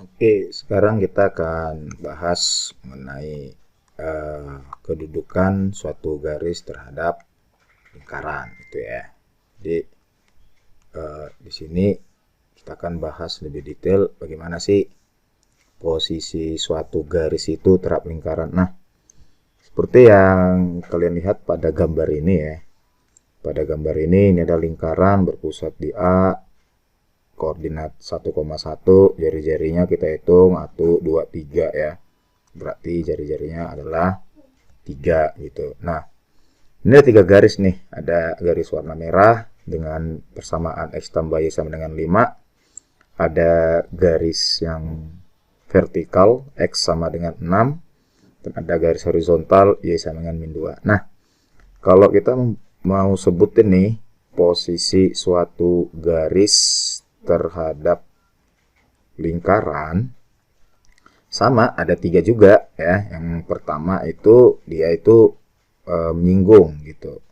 Oke, sekarang kita akan bahas mengenai kedudukan suatu garis terhadap lingkaran, gitu ya. Jadi di sini kita akan bahas lebih detail bagaimana sih posisi suatu garis itu terhadap lingkaran. Nah, seperti yang kalian lihat pada gambar ini ya. Pada gambar ini ada lingkaran berpusat di A, koordinat 1,1, jari-jarinya kita hitung 1, 2, 3 ya. Berarti jari-jarinya adalah 3 gitu. Nah, ini ada 3 garis nih. Ada garis warna merah dengan persamaan X tambah Y sama dengan 5. Ada garis yang vertikal X sama dengan 6. Dan ada garis horizontal Y sama dengan min 2. Nah, kalau kita mau sebutin nih posisi suatu garis terhadap lingkaran, sama ada 3 juga ya. Yang pertama itu dia itu menyinggung gitu,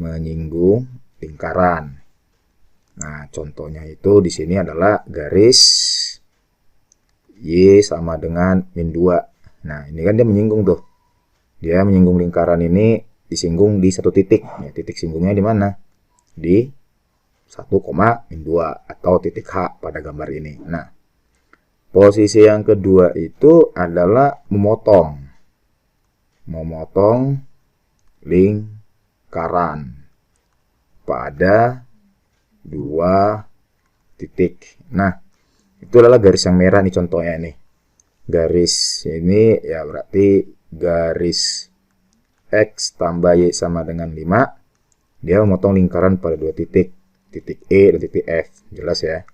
menyinggung lingkaran. Nah, contohnya itu di sini adalah garis Y sama dengan min 2. Nah, ini kan dia menyinggung tuh. Dia menyinggung lingkaran ini, disinggung di satu titik. Ya, titik singgungnya di mana? Di 1, min 2 atau titik H pada gambar ini. Nah, posisi yang kedua itu adalah memotong. Memotong lingkaran pada 2 titik. Nah, itu adalah garis yang merah nih contohnya nih. Garis ini ya berarti garis X tambah Y sama dengan 5. Dia memotong lingkaran pada 2 titik. Titik E dan titik F. Jelas ya.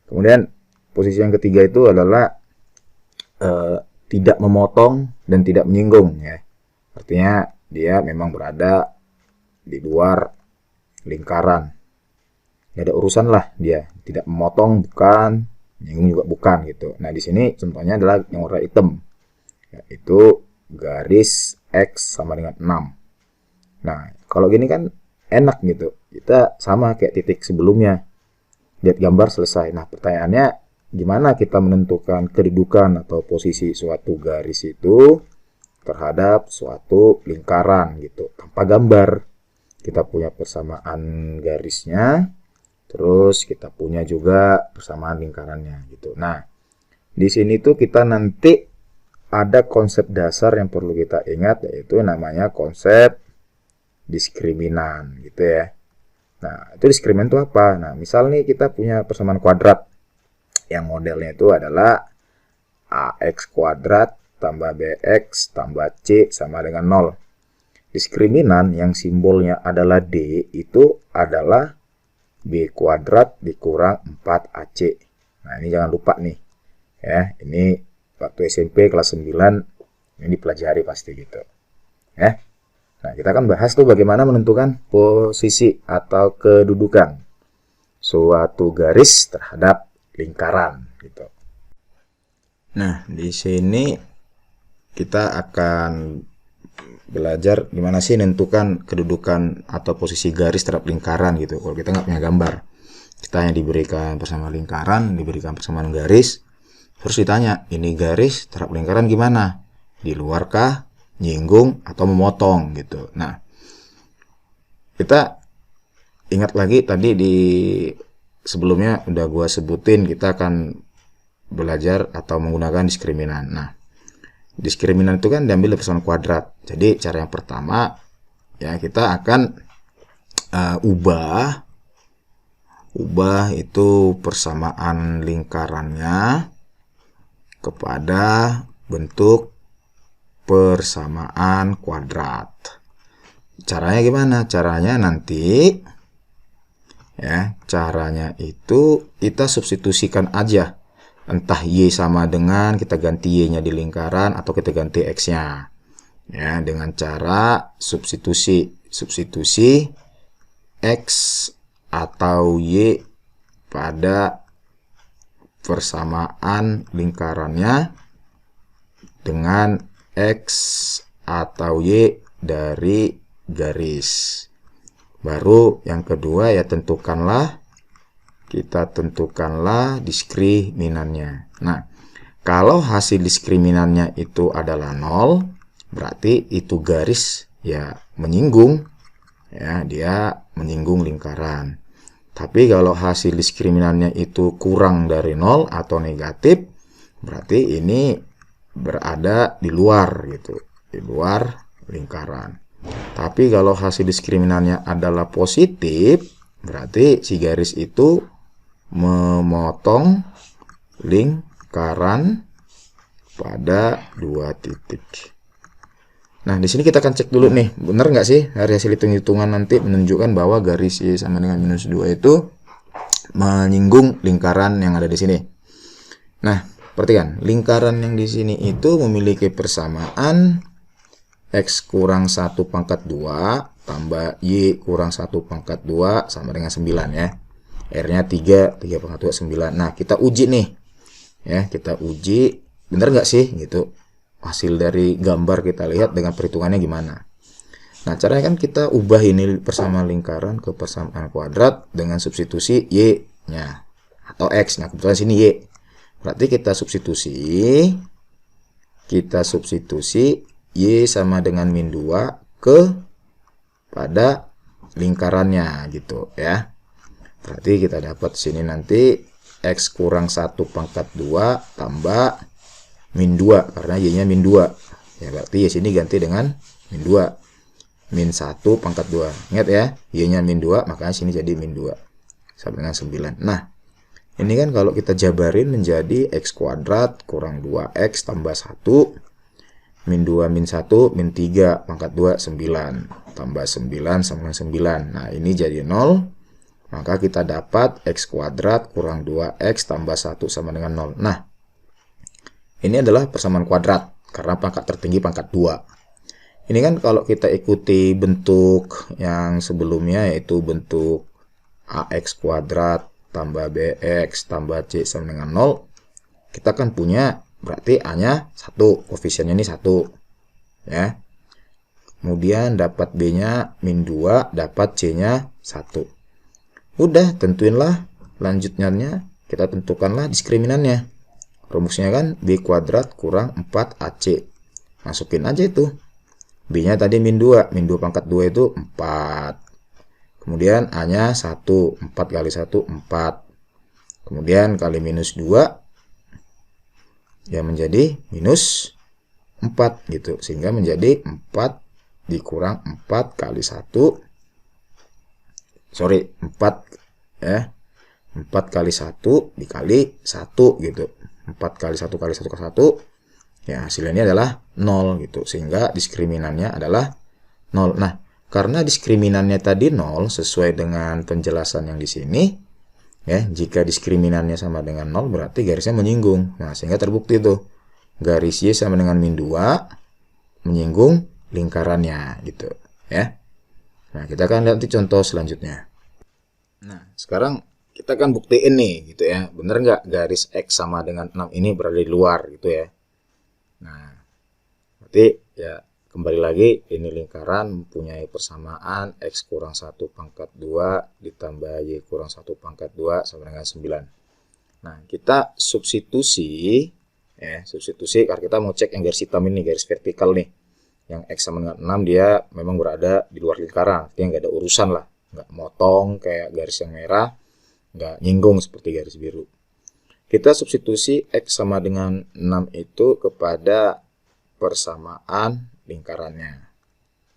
Kemudian posisi yang ketiga itu adalah tidak memotong dan tidak menyinggung ya. Artinya dia memang berada di luar lingkaran. Nggak ada urusan lah dia. Tidak memotong bukan, menyinggung juga bukan gitu. Nah, di sini contohnya adalah yang warna hitam. Yaitu garis X sama dengan 6. Nah, kalau gini kan enak gitu. Kita sama kayak titik sebelumnya. Lihat gambar selesai. Nah, pertanyaannya gimana kita menentukan kedudukan atau posisi suatu garis itu terhadap suatu lingkaran gitu. Tanpa gambar. Kita punya persamaan garisnya, terus kita punya juga persamaan lingkarannya gitu. Nah, di sini tuh kita nanti ada konsep dasar yang perlu kita ingat, yaitu namanya konsep diskriminan gitu ya. Nah, itu diskriminan itu apa? Nah, misal nih kita punya persamaan kuadrat yang modelnya itu adalah AX kuadrat tambah BX tambah C sama dengan 0. Diskriminan yang simbolnya adalah D itu adalah B kuadrat dikurang 4AC. Nah, ini jangan lupa nih. Ya, ini waktu SMP kelas 9 ini dipelajari pasti gitu. Ya. Nah, kita akan bahas tuh bagaimana menentukan posisi atau kedudukan suatu garis terhadap lingkaran gitu. Nah, di sini kita akan belajar gimana sih menentukan kedudukan atau posisi garis terhadap lingkaran gitu. Kalau kita nggak punya gambar, kita yang diberikan persamaan lingkaran, diberikan persamaan garis, terus ditanya, ini garis terhadap lingkaran gimana? Di luarkah, nyinggung, atau memotong gitu. Nah, kita ingat lagi tadi di sebelumnya udah gua sebutin, kita akan belajar atau menggunakan diskriminan. Nah, diskriminan itu kan diambil dari persamaan kuadrat. Jadi cara yang pertama ya kita akan ubah itu persamaan lingkarannya kepada bentuk persamaan kuadrat. Caranya gimana? Caranya nanti ya, caranya itu kita substitusikan aja. Entah Y sama dengan kita ganti Y-nya di lingkaran atau kita ganti X-nya. Ya, dengan cara substitusi X atau Y pada persamaan lingkarannya dengan X atau Y dari garis. Baru yang kedua ya tentukanlah kita tentukanlah diskriminannya. Nah, kalau hasil diskriminannya itu adalah 0, berarti itu garis ya menyinggung, ya dia menyinggung lingkaran. Tapi kalau hasil diskriminannya itu kurang dari 0 atau negatif, berarti ini berada di luar gitu, di luar lingkaran. Tapi kalau hasil diskriminannya adalah positif, berarti si garis itu memotong lingkaran pada 2 titik. Nah, di sini kita akan cek dulu nih, benar nggak sih dari hasil hitung-hitungan nanti menunjukkan bahwa garis Y sama dengan minus 2 itu menyinggung lingkaran yang ada di sini. Nah, perhatikan, lingkaran yang di sini itu memiliki persamaan X kurang 1 pangkat 2 tambah Y kurang 1 pangkat 2 sama dengan 9 ya. R-nya 3 pangkat 2, 9. Nah, kita uji nih. Ya, kita uji, bener nggak sih gitu. Hasil dari gambar kita lihat dengan perhitungannya gimana. Nah, caranya kan kita ubah ini persamaan lingkaran ke persamaan kuadrat dengan substitusi Y-nya. Atau X. Nah, kebetulan sini Y. Berarti kita substitusi Y sama dengan min 2 ke pada lingkarannya gitu ya. Berarti kita dapat sini nanti X kurang 1 pangkat 2 tambah min 2 karena Y-nya min 2. Ya berarti Y sini ganti dengan min 2. Min 1 pangkat 2. Ingat ya, Y-nya min 2 makanya sini jadi min 2 sama dengan 9. Nah, ini kan kalau kita jabarin menjadi X kuadrat kurang 2X tambah 1 min 2 min 1 min 3 pangkat 2 9 tambah 9 sama dengan 9. Nah, ini jadi 0. Maka kita dapat X kuadrat kurang 2X tambah 1 sama dengan 0. Nah, ini adalah persamaan kuadrat karena pangkat tertinggi pangkat 2. Ini kan kalau kita ikuti bentuk yang sebelumnya yaitu bentuk AX kuadrat tambah BX tambah C sama dengan 0. Kita kan punya berarti A-nya 1, koefisiennya ini 1. Ya. Kemudian dapat B-nya min 2, dapat C-nya 1. Udah, tentuinlah lanjutnya, kita tentukanlah diskriminannya. Rumusnya kan B kuadrat kurang 4AC. Masukin aja itu. B-nya tadi min 2, min 2 pangkat 2 itu 4. Kemudian A-nya 1, 4 kali 1, 4. Kemudian kali minus 2, ya menjadi minus 4 gitu. Sehingga menjadi 4 dikurang 4 kali 1. Sorry, 4 ya. 4 kali 1 dikali 1 gitu. 4 kali 1 kali 1 kali 1. Ya, hasilnya adalah 0 gitu. Sehingga diskriminannya adalah 0. Nah, karena diskriminannya tadi 0 sesuai dengan penjelasan yang di sini, ya, jika diskriminannya sama dengan 0 berarti garisnya menyinggung. Nah, sehingga terbukti tuh. Garis Y sama dengan min 2 menyinggung lingkarannya gitu, ya. Nah, kita akan lihat di contoh selanjutnya. Nah, sekarang kita akan buktiin nih gitu ya. Bener nggak garis X sama dengan 6 ini berada di luar gitu ya. Nah, berarti ya kembali lagi ini lingkaran mempunyai persamaan X kurang 1 pangkat 2 ditambah Y kurang 1 pangkat 2 sama dengan 9. Nah, kita substitusi ya, substitusi karena kita mau cek yang garis hitam ini, garis vertikal nih. Yang X sama dengan 6 dia memang berada di luar lingkaran, artinya nggak ada urusan lah, nggak motong kayak garis yang merah, nggak nyinggung seperti garis biru. Kita substitusi X sama dengan 6 itu kepada persamaan lingkarannya.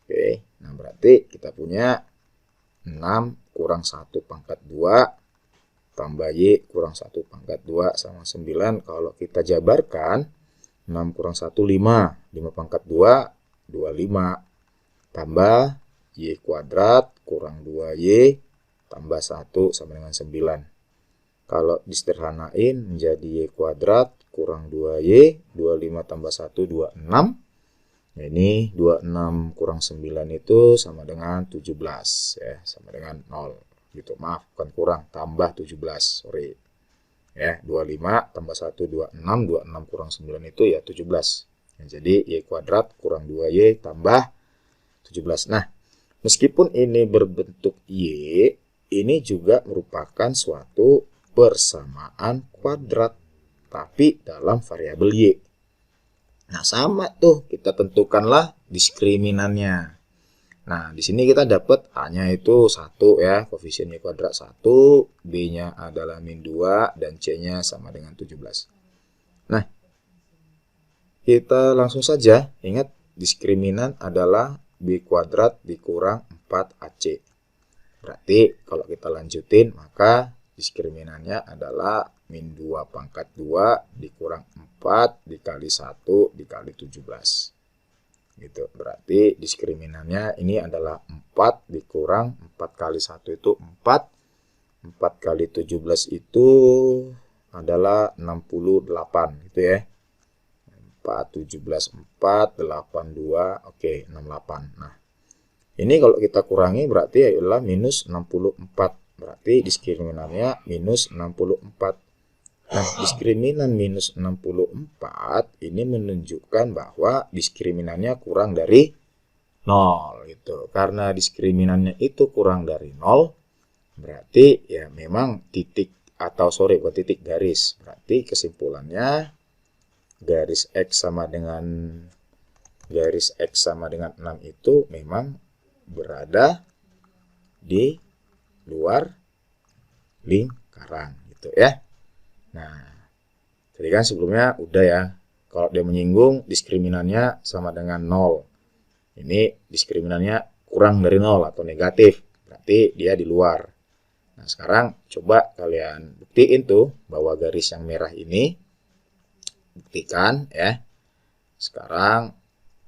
Oke, nah berarti kita punya 6 kurang 1 pangkat 2 tambah Y kurang 1 pangkat 2 sama 9. Kalau kita jabarkan 6 kurang 1 5, 5 pangkat 2 25 tambah Y kuadrat kurang 2Y tambah 1 sama dengan 9. Kalau disederhanain menjadi Y kuadrat kurang 2Y, 25 tambah 1 26. Nah, ini 26 kurang 9 itu sama dengan 17 ya, sama dengan 0 gitu. Maaf, bukan kurang, tambah 17, sorry. Ya, 25 tambah 1 26, 26 kurang 9 itu ya 17. Ya, jadi Y kuadrat kurang 2Y tambah 17. Nah, meskipun ini berbentuk Y, ini juga merupakan suatu persamaan kuadrat, tapi dalam variabel Y. Nah, sama tuh, kita tentukanlah diskriminannya. Nah, di sini kita dapat A-nya itu 1 ya, koefisien Y kuadrat 1, B-nya adalah min 2, dan C-nya sama dengan 17. Nah, kita langsung saja ingat diskriminan adalah B kuadrat dikurang 4AC. Berarti kalau kita lanjutin, maka diskriminannya adalah min 2 pangkat 2 dikurang 4 dikali 1 dikali 17. Gitu. Berarti diskriminannya ini adalah 4 dikurang 4 kali 1 itu 4. 4 kali 17 itu adalah 68 gitu ya. 4, 17, 4, 82, oke 68. Nah, ini kalau kita kurangi berarti adalah minus 64. Berarti diskriminannya minus 64. Nah, diskriminan minus 64 ini menunjukkan bahwa diskriminannya kurang dari 0 gitu. Karena diskriminannya itu kurang dari 0, berarti ya memang titik atau bukan titik, garis. Berarti kesimpulannya garis X sama dengan 6 itu memang berada di luar lingkaran gitu ya. Nah, jadi kan sebelumnya udah ya, kalau dia menyinggung diskriminannya sama dengan 0. Ini diskriminannya kurang dari 0 atau negatif, berarti dia di luar. Nah, sekarang coba kalian buktiin tuh bahwa garis yang merah ini, buktikan ya. Sekarang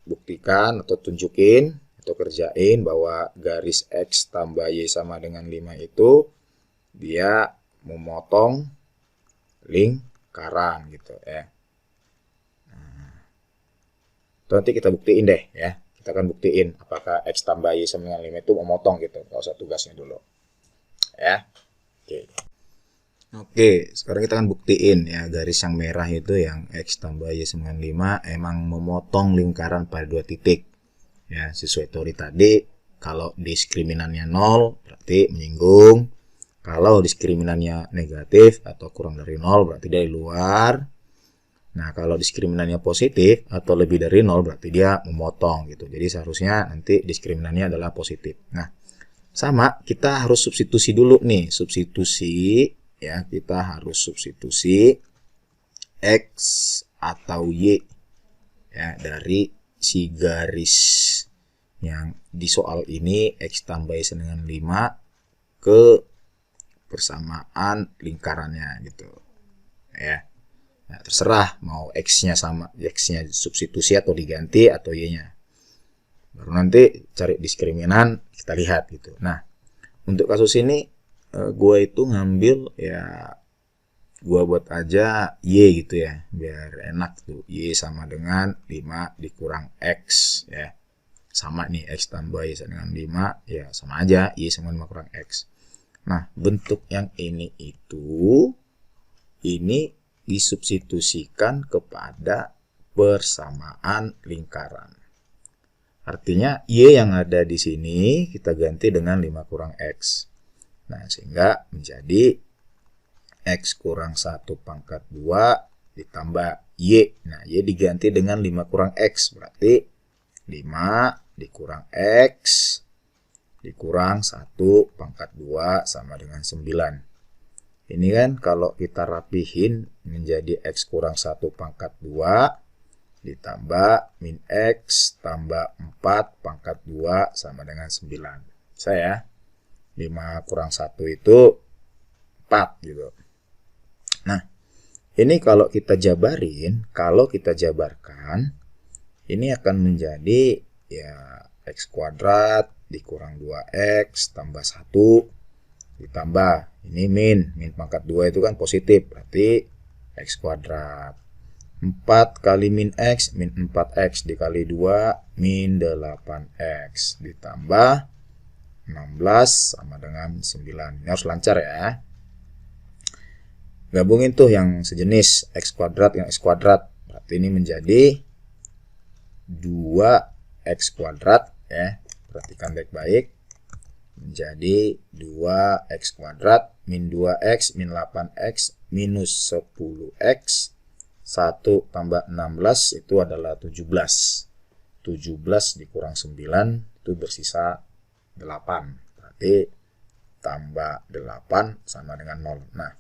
buktikan atau tunjukin atau kerjain bahwa garis X tambah Y sama dengan 5 itu dia memotong lingkaran gitu ya. Nah, nanti kita buktiin deh ya. Kita akan buktiin apakah X tambah Y sama dengan 5 itu memotong gitu. Nggak usah tugasnya dulu. Ya. Oke, sekarang kita akan buktiin ya, garis yang merah itu yang X tambah Y sama dengan 5 emang memotong lingkaran pada 2 titik. Ya, sesuai teori tadi, kalau diskriminannya 0 berarti menyinggung. Kalau diskriminannya negatif atau kurang dari 0 berarti dia di luar. Nah, kalau diskriminannya positif atau lebih dari 0 berarti dia memotong gitu. Jadi seharusnya nanti diskriminannya adalah positif. Nah, sama, kita harus substitusi dulu nih. Substitusi ya, kita harus substitusi X atau Y ya dari si garis yang di soal ini X tambah Y dengan 5 ke persamaan lingkarannya gitu ya. Nah, terserah mau X-nya sama, X-nya substitusi atau diganti atau Y-nya. Baru nanti cari diskriminan kita lihat gitu. Nah, untuk kasus ini gue itu ngambil ya, gue buat aja Y gitu ya, biar enak tuh. Y sama dengan 5 dikurang X ya. Sama nih, X tambah Y sama dengan 5 ya sama aja, Y sama 5 kurang X. Nah, bentuk yang ini itu, ini disubstitusikan kepada persamaan lingkaran. Artinya Y yang ada di sini kita ganti dengan 5 kurang X. Nah, sehingga menjadi X kurang 1 pangkat 2 ditambah Y. Nah, Y diganti dengan 5 kurang X. Berarti 5 dikurang X dikurang 1 pangkat 2 sama dengan 9. Ini kan kalau kita rapihin menjadi X kurang 1 pangkat 2 ditambah min X tambah 4 pangkat 2 sama dengan 9. Saya 5 kurang 1 itu 4 gitu. Nah, ini kalau kita jabarkan, ini akan menjadi ya X kuadrat dikurang 2X tambah 1 ditambah ini min pangkat 2 itu kan positif, berarti X kuadrat. 4 kali min X, min 4X dikali 2 min 8X ditambah 16 sama dengan 9. Ini harus lancar ya. Gabungin tuh yang sejenis X kuadrat dengan X kuadrat. Berarti ini menjadi 2X kuadrat ya. Perhatikan baik-baik. menjadi 2x kuadrat min 2x min 8x minus 10x 1 tambah 16 itu adalah 17. 17 dikurang 9 itu bersisa 8. Berarti tambah 8 sama dengan 0. Nah,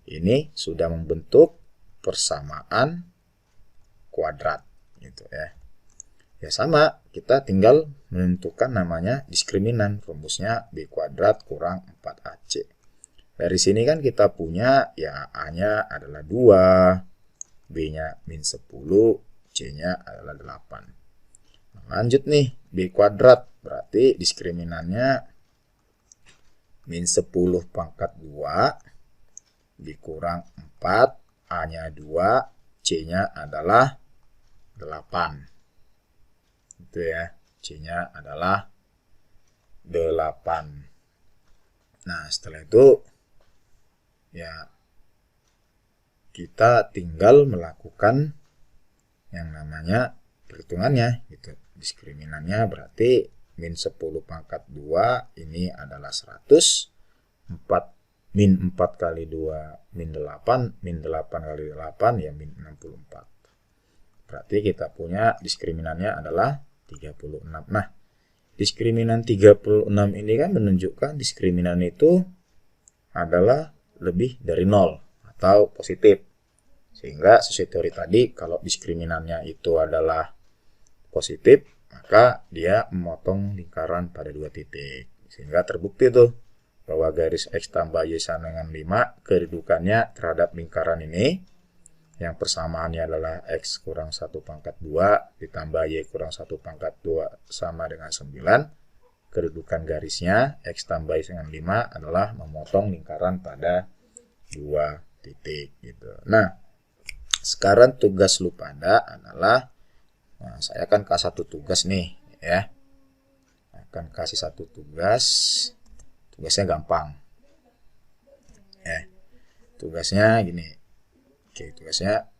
ini sudah membentuk persamaan kuadrat gitu ya. Ya sama, kita tinggal menentukan namanya diskriminan. Rumusnya B kuadrat kurang 4AC. Dari sini kan kita punya ya A-nya adalah 2, B-nya min 10, C-nya adalah 8. Nah, lanjut nih, B kuadrat. Berarti diskriminannya min 10 pangkat 2 dikurang 4, A-nya 2, C-nya adalah 8. Itu ya, C-nya adalah 8. Nah, setelah itu ya kita tinggal melakukan yang namanya perhitungannya gitu. Diskriminannya berarti min 10 pangkat 2 ini adalah 100. 4 min 4 kali 2 min 8, min 8 kali 8 ya min 64. Berarti kita punya diskriminannya adalah 36. Nah, diskriminan 36 ini kan menunjukkan diskriminan itu adalah lebih dari 0 atau positif. Sehingga sesuai teori tadi, kalau diskriminannya itu adalah positif, maka dia memotong lingkaran pada 2 titik. Sehingga terbukti tuh bahwa garis X tambah Y sama dengan 5, kedudukannya terhadap lingkaran ini yang persamaannya adalah X kurang 1 pangkat 2 ditambah Y kurang 1 pangkat 2 sama dengan 9. Kedudukan garisnya X tambah Y dengan 5 adalah memotong lingkaran pada 2 titik gitu. Nah, sekarang tugas lu pada adalah, nah, saya akan kasih satu tugas nih ya. Akan kasih satu tugas. Tugasnya gampang. Ya. Tugasnya gini. Oke, tugasnya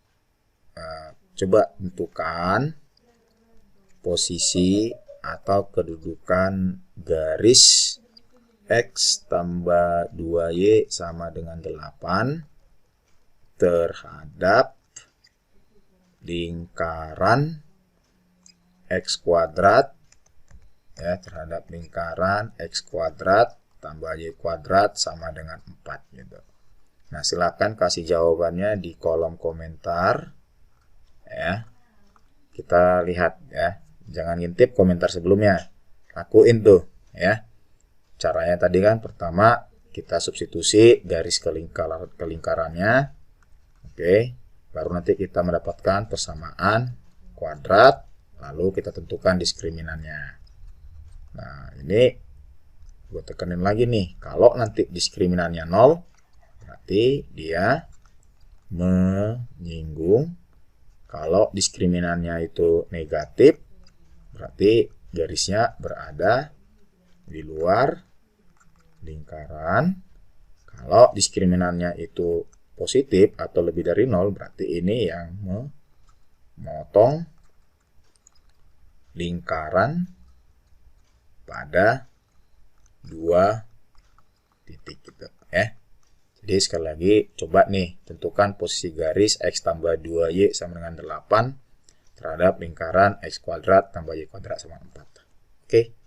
coba tentukan posisi atau kedudukan garis X tambah 2Y sama dengan 8 terhadap lingkaran X kuadrat ya, terhadap lingkaran X kuadrat tambah Y kuadrat sama dengan 4 gitu. Nah, silakan kasih jawabannya di kolom komentar ya. Kita lihat ya. Jangan ngintip komentar sebelumnya. Lakuin tuh ya. Caranya tadi kan pertama kita substitusi garis kelingkarannya. Oke. Baru nanti kita mendapatkan persamaan kuadrat, lalu kita tentukan diskriminannya. Nah, ini gue tekenin lagi nih. Kalau nanti diskriminannya 0, berarti dia menyinggung. Kalau diskriminannya itu negatif, berarti garisnya berada di luar lingkaran. Kalau diskriminannya itu positif atau lebih dari 0, berarti ini yang memotong lingkaran pada 2 titik gitu ya. Jadi sekali lagi coba nih tentukan posisi garis X tambah 2Y sama dengan 8 terhadap lingkaran X kuadrat tambah Y kuadrat sama 4. Oke.